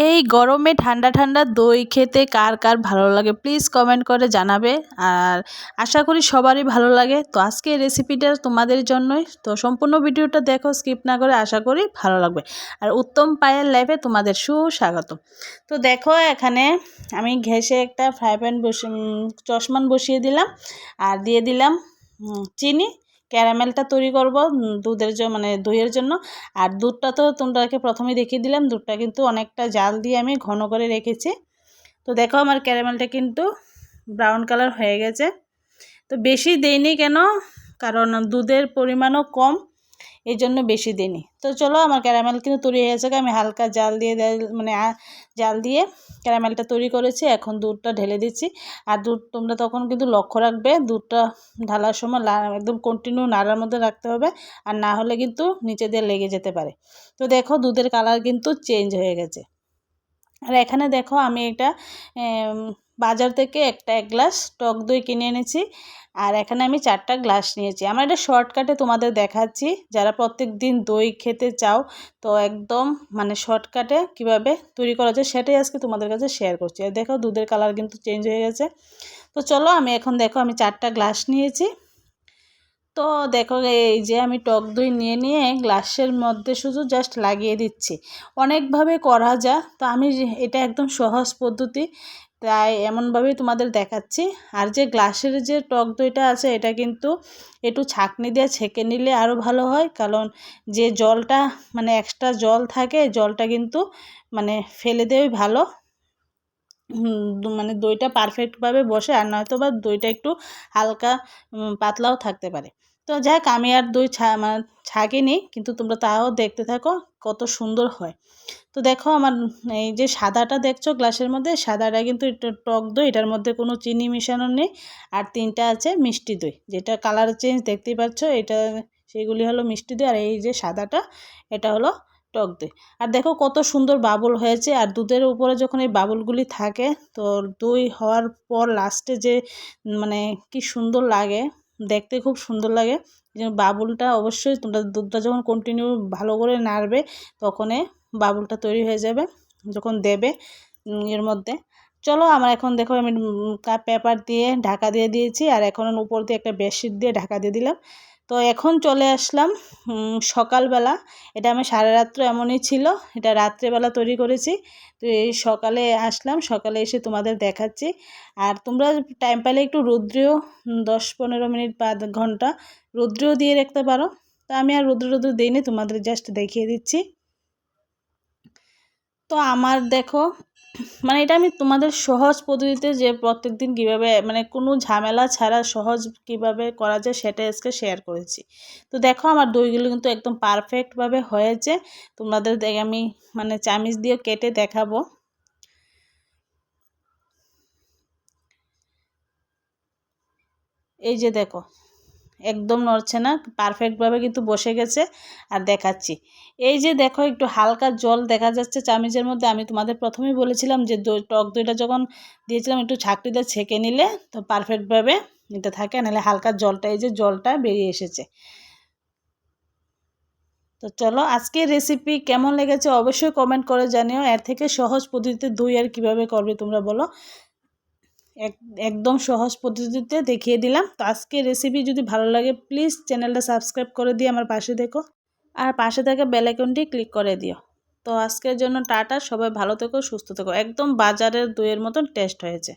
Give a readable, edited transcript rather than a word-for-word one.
এই গরমে ঠান্ডা ঠান্ডা দই খেতে কার কার ভালো লাগে প্লিজ কমেন্ট করে জানাবে। আর আশা করি সবারই ভালো লাগে। তো আজকে এই রেসিপিটা তোমাদের জন্যই, তো সম্পূর্ণ ভিডিওটা দেখো, স্কিপ না করে, আশা করি ভালো লাগবে। আর উত্তম পায়ের লাইফে তোমাদের সুস্বাগত। তো দেখো এখানে আমি ঘেঁষে একটা ফ্রাই প্যান চশমান বসিয়ে দিলাম আর দিয়ে দিলাম চিনি। ক্যারামেলটা তৈরি করব দুধের জন্য, মানে দইয়ের জন্য। আর দুধটা তো তোমরাকে প্রথমেই দেখিয়ে দিলাম, দুধটা কিন্তু অনেকটা জাল দিয়ে আমি ঘন করে রেখেছি। তো দেখো আমার ক্যারামেলটা কিন্তু ব্রাউন কালার হয়ে গেছে। তো বেশি দেইনি কেন, কারণ দুধের পরিমাণও কম, এই জন্য বেশি দিইনি। তো চলো আমার ক্যারামেল কিন্তু তৈরি হয়ে গেছে। আমি হালকা জাল দিয়ে জাল দিয়ে ক্যারামেলটা তৈরি করেছি। এখন দুধটা ঢেলে দিচ্ছি। আর দুধ তোমরা তখন কিন্তু লক্ষ্য রাখবে, দুধটা ঢালার সময় একদম কন্টিনিউ নাড়ার মধ্যে রাখতে হবে, আর না হলে কিন্তু নিচে দিয়ে লেগে যেতে পারে। তো দেখো দুধের কালার কিন্তু চেঞ্জ হয়ে গেছে। আর এখানে দেখো আমি এটা বাজার থেকে এক গ্লাস টক দই কিনে এনেছি। আর এখানে আমি 4টা গ্লাস নিয়েছি। আমরা এটা শর্টকাটে তোমাদের দেখাচ্ছি, যারা প্রত্যেক দিন দই খেতে চাও, তো একদম মানে শর্টকাটে কিভাবে তৈরি করা যায় সেটাই আজকে তোমাদের কাছে শেয়ার করছি। আর দেখো দুধের কালার কিন্তু চেঞ্জ হয়ে গেছে। তো চলো আমি এখন দেখো আমি 4টা গ্লাস নিয়েছি। তো দেখো এই যে আমি টক দই নিয়ে গ্লাসের মধ্যে শুধু জাস্ট লাগিয়ে দিচ্ছি। অনেকভাবে করা যায়, তো আমি এটা একদম সহজ পদ্ধতি, তাই এমনভাবেই তোমাদের দেখাচ্ছি। আর যে গ্লাসের যে টক দইটা আছে এটা কিন্তু একটু ছাঁকনি দিয়ে ছেঁকে নিলে আরও ভালো হয়, কারণ যে জলটা মানে এক্সট্রা জল থাকে, জলটা কিন্তু মানে ফেলে দেওয়াই ভালো। মানে দইটা পারফেক্টভাবে বসে, আর নয়তো বা দইটা একটু হালকা পাতলাও থাকতে পারে। তো যাক আমি আর দই ছাঁকিনি, কিন্তু তোমরা তাও দেখতে থাকো কত সুন্দর হয়। তো দেখো আমার এই যে সাদাটা দেখছো গ্লাসের মধ্যে, সাদাটা কিন্তু একটু টক দই, এটার মধ্যে কোনো চিনি মিশানো নেই। আর 3টা আছে মিষ্টি দই, যেটা কালার চেঞ্জ দেখতেই পাচ্ছ, এটা সেগুলি হলো মিষ্টি দই। আর এই যে সাদাটা, এটা হলো টক দই। আর দেখো কত সুন্দর বাবুল হয়েছে। আর দুধের উপরে যখন এই বাবুলগুলি থাকে, তো দই হওয়ার পর লাস্টে যে মানে কি সুন্দর লাগে, দেখতে খুব সুন্দর লাগে। বাবুলটা অবশ্যই তোমরা দুধটা যখন কন্টিনিউ ভালো করে নাড়বে, তখনই বাবুলটা তৈরি হয়ে যাবে যখন দেবে এর মধ্যে। চলো আমার এখন দেখো আমি পেপার দিয়ে ঢাকা দিয়ে দিয়েছি, আর এখন উপর দিয়ে একটা বেডশিট দিয়ে ঢাকা দিয়ে দিলাম। তো এখন চলে আসলাম সকালবেলা। এটা আমি সারা রাত্র এমনই ছিল, এটা রাত্রেবেলা তৈরি করেছি। তো এই সকালে আসলাম, সকালে এসে তোমাদের দেখাচ্ছি। আর তোমরা টাইম পেলে একটু রৌদ্রেও 10-15 মিনিট বা আধ ঘন্টা রৌদ্রেও দিয়ে রাখতে পারো। তো আমি আর রৌদ্র দিইনি, তোমাদের জাস্ট দেখিয়ে দিচ্ছি। তো আমার দেখো মানে এটা আমি তোমাদের সহজ পদ্ধতিতে যে প্রত্যেকদিন কীভাবে মানে কোনো ঝামেলা ছাড়া সহজ কিভাবে করা যায় সেটা আজকে শেয়ার করেছি। তো দেখো আমার দইগুলো কিন্তু একদম পারফেক্টভাবে হয়েছে। তোমাদের আমি মানে চামিচ দিয়ে কেটে দেখাবো। এই যে দেখো একদম নড়ছে না, পারফেক্টভাবে কিন্তু বসে গেছে। আর দেখাচ্ছি, এই যে দেখো একটু হালকা জল দেখা যাচ্ছে চামিচের মধ্যে। আমি তোমাদের প্রথমেই বলেছিলাম যে টক দইটা যখন দিয়েছিলাম একটু ছাঁকনি দিয়ে ছেঁকে নিলে তো পারফেক্টভাবে এটা থাকে, নাহলে হালকা জলটা, এই যে জলটা বেরিয়ে এসেছে। তো চলো আজকের রেসিপি কেমন লেগেছে অবশ্যই কমেন্ট করে জানিও। এর থেকে সহজ পদ্ধতিতে দই আর কীভাবে করবে তোমরা বলো, একদম সহজ পদ্ধতিতে দেখিয়ে দিলাম। তো আজকে রেসিপি যদি ভালো লাগে প্লিজ চ্যানেলটা সাবস্ক্রাইব করে দিয়ে আমার পাশে দেখো, আর পাশে থাকা বেল আইকনটি ক্লিক করে দিও। তো আজকের জন্য টাটা, সবাই ভালো থেকো, সুস্থ থেকো। একদম বাজারের দইয়ের মতন টেস্ট হয়েছে।